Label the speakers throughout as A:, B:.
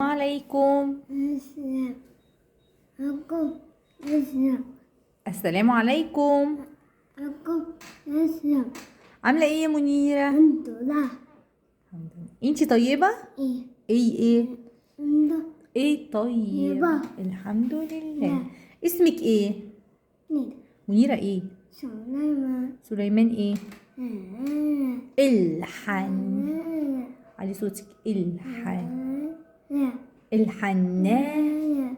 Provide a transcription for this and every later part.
A: عليكم. السلام عليكم. عاملة ايه يا منيرة؟
B: الحمد لله.
A: انتي طيبة؟ ايه ايه
B: طيبة.
A: الحمد لله.
B: نعم.
A: اسمك ايه؟ منيرة ايه؟ سليمان ايه؟ الحن علي صوتك. الحنان.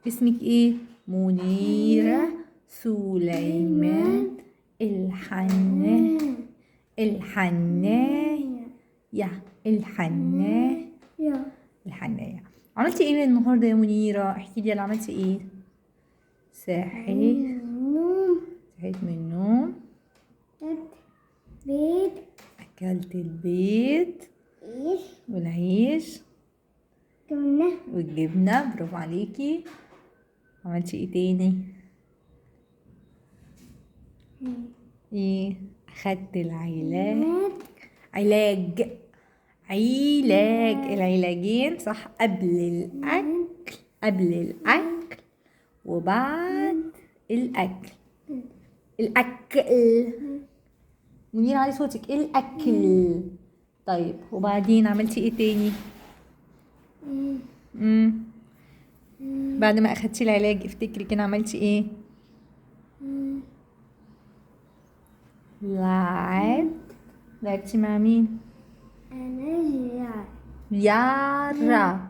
A: اسمك ايه؟ منيرة سليمان الحنان. الحناية. عملتي ايه النهارده يا منيرة؟ احكي لي، عملتي ايه؟ صحيت من النوم، اكلت البيض والعيش والجبنة. برافو عليكي. عملتي ايه تاني؟ ايه؟ اخدت العلاجين صح، قبل الاكل وبعد الاكل. منير علي صوتك. الاكل. طيب وبعدين عملتي ايه تاني؟ بعد ما اخدتي العلاج افتكري كده عملتي ايه؟ لعبتي مع مين؟ يارا.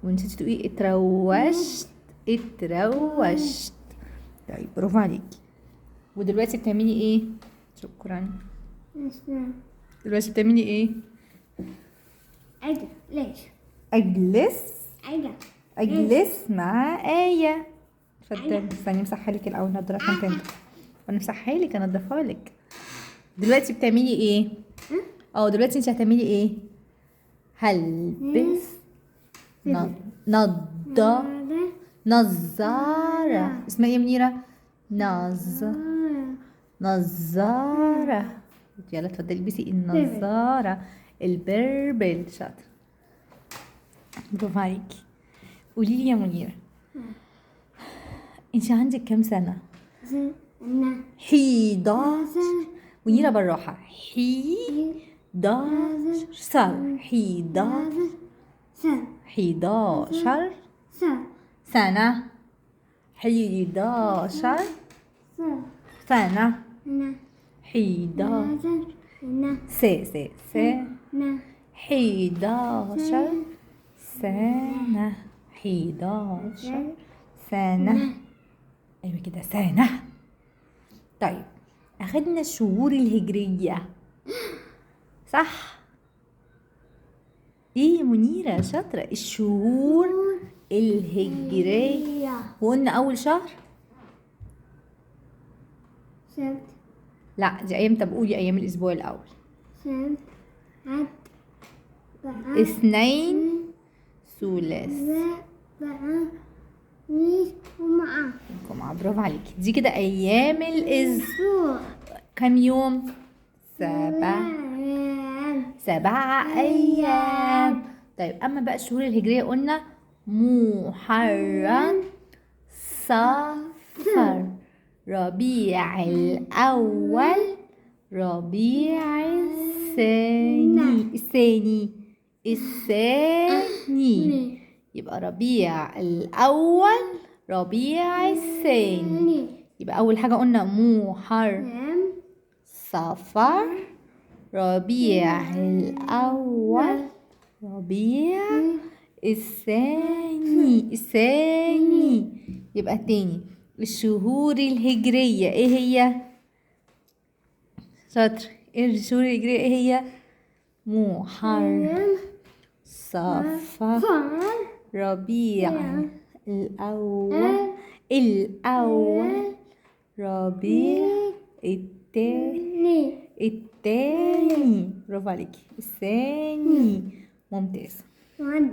A: ونسيتي تقولي اتروشت. طيب برافو عليكي. ودلوقتي بتعملي ايه؟ شكرا. دلوقتي بتعملي ايه؟ اجلس مع آية. اتفضلي. استني امسحهالك الاول نضاره عشان تنضف. وانا امسحهالك انضفها لك. دلوقتي بتعملي ايه؟ دلوقتي انت هتعملي ايه؟ هلبس نظارة. اسمها ايه يا منيرة؟ نظارة. يلا اتفضلي البسي النظارة. البربل. شاطر. برافو عليكي. قولي لي يا منيرة، انت عندك كام سنة؟ 11. منيرة بالراحة. 11 سنة. 11 سنة. 11 سنة. 11 سنة. ايوه كده سنة. طيب اخدنا الشهور الهجرية صح؟ ايه يا منيرة شاطرة. الشهور الهجرية. وقلنا اول شهر
B: سبت.
A: لا دي ايام. طب قولي ايام الاسبوع الاول.
B: سبت، حد،
A: اثنين، ثلاث، جمعة. برافو عليكي. دي كده ايام الاسبوع. كم يوم؟ 7 ايام. طيب اما بقى الشهور الهجرية قلنا محرم، صفر، ربيع الاول، ربيع الثاني. يبقى ربيع الاول، ربيع الثاني. يبقى اول حاجة قلنا محرم، صفر، ربيع الاول، ربيع الثاني. يبقى تاني الشهور الهجرية ايه هي؟ شاطر. ايه الشهور الهجرية ايه هي؟ محرم، صفر، ربيع الاول، ربيع الثاني. برافو عليكي. الثاني. ممتاز.